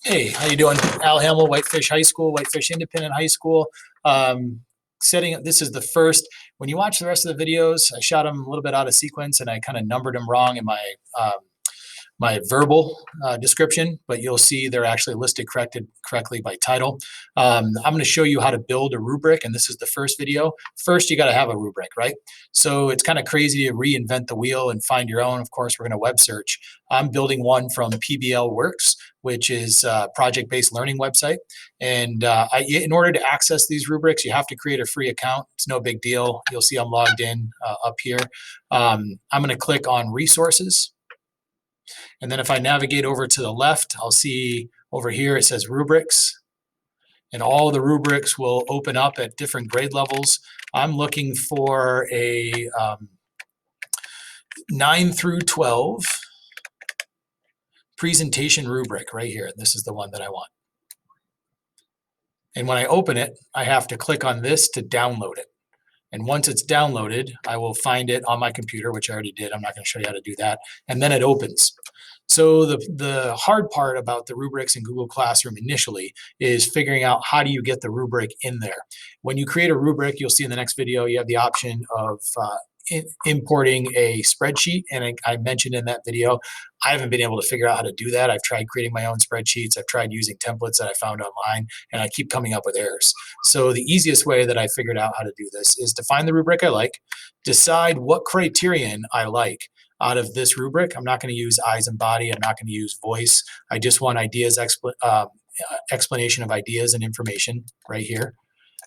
Hey, how you doing? Al Hamill, Whitefish High School, Whitefish Independent High School. Setting up, this is the first, when you watch the rest of the videos, I shot them a little bit out of sequence and I kind of numbered them wrong in my verbal description, but you'll see they're actually listed correctly by title. I'm going to show you how to build a rubric, and this is the first video. First, you got to have a rubric, right? So it's kind of crazy to reinvent the wheel and find your own. Of course, we're going to web search. I'm building one from PBL Works, which is a project-based learning website. And in order to access these rubrics, you have to create a free account. It's no big deal. You'll see I'm logged in up here. I'm going to click on resources. And then if I navigate over to the left, I'll see over here it says rubrics. And all the rubrics will open up at different grade levels. I'm looking for a 9 through 12 presentation rubric right here. This is the one that I want. And when I open it, I have to click on this to download it. And once it's downloaded, I will find it on my computer, which I already did. I'm not going to show you how to do that. And then it opens. So the hard part about the rubrics in Google Classroom initially is figuring out how do you get the rubric in there. When you create a rubric, you'll see in the next video, you have the option of importing a spreadsheet. And I mentioned in that video, I haven't been able to figure out how to do that. I've tried creating my own spreadsheets. I've tried using templates that I found online, and I keep coming up with errors. So the easiest way that I figured out how to do this is to find the rubric I like, decide what criterion I like out of this rubric. I'm not going to use eyes and body. I'm not going to use voice. I just want ideas, explanation of ideas and information right here.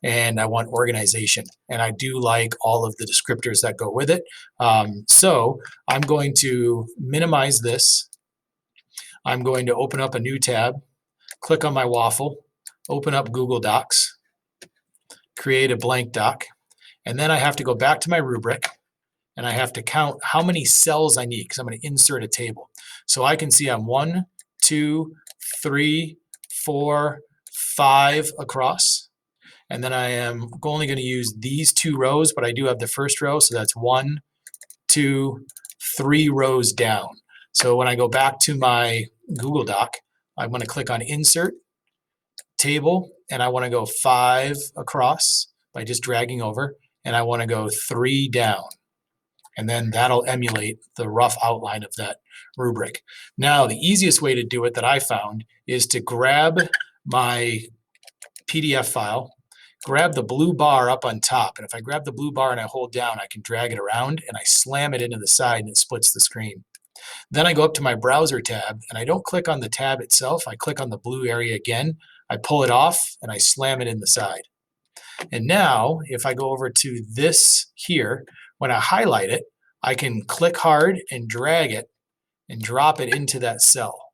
And I want organization. And I do like all of the descriptors that go with it. So I'm going to minimize this. I'm going to open up a new tab, click on my waffle, open up Google Docs, create a blank doc, and then I have to go back to my rubric and I have to count how many cells I need because I'm going to insert a table. So I can see I'm 1, 2, 3, 4, 5 across. And then I am only going to use these 2 rows, but I do have the first row. So that's 1, 2, 3 rows down. So when I go back to my Google Doc, I'm going to click on Insert, Table, and I want to go 5 across by just dragging over. And I want to go 3 down. And then that'll emulate the rough outline of that rubric. Now, the easiest way to do it that I found is to grab my PDF file, grab the blue bar up on top. And if I grab the blue bar and I hold down, I can drag it around and I slam it into the side and it splits the screen. Then I go up to my browser tab and I don't click on the tab itself. I click on the blue area again. I pull it off and I slam it in the side. And now if I go over to this here, when I highlight it, I can click hard and drag it and drop it into that cell.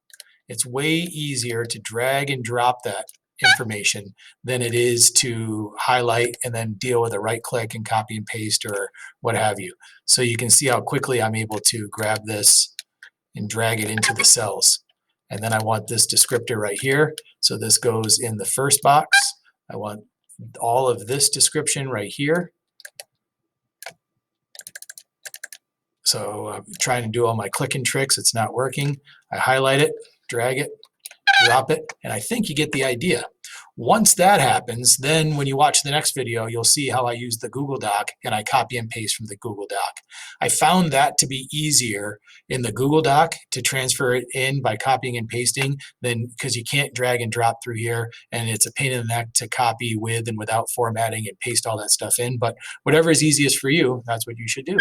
It's way easier to drag and drop that information than it is to highlight and then deal with a right click and copy and paste or what have you. So you can see how quickly I'm able to grab this and drag it into the cells. And then I want this descriptor right here. So this goes in the first box. I want all of this description right here. So I'm trying to do all my clicking tricks. It's not working. I highlight it, drag it, drop it, and I think you get the idea. Once that happens, then when you watch the next video, you'll see how I use the Google Doc and I copy and paste from the Google Doc. I found that to be easier in the Google Doc to transfer it in by copying and pasting than because you can't drag and drop through here and it's a pain in the neck to copy with and without formatting and paste all that stuff in. But whatever is easiest for you, that's what you should do.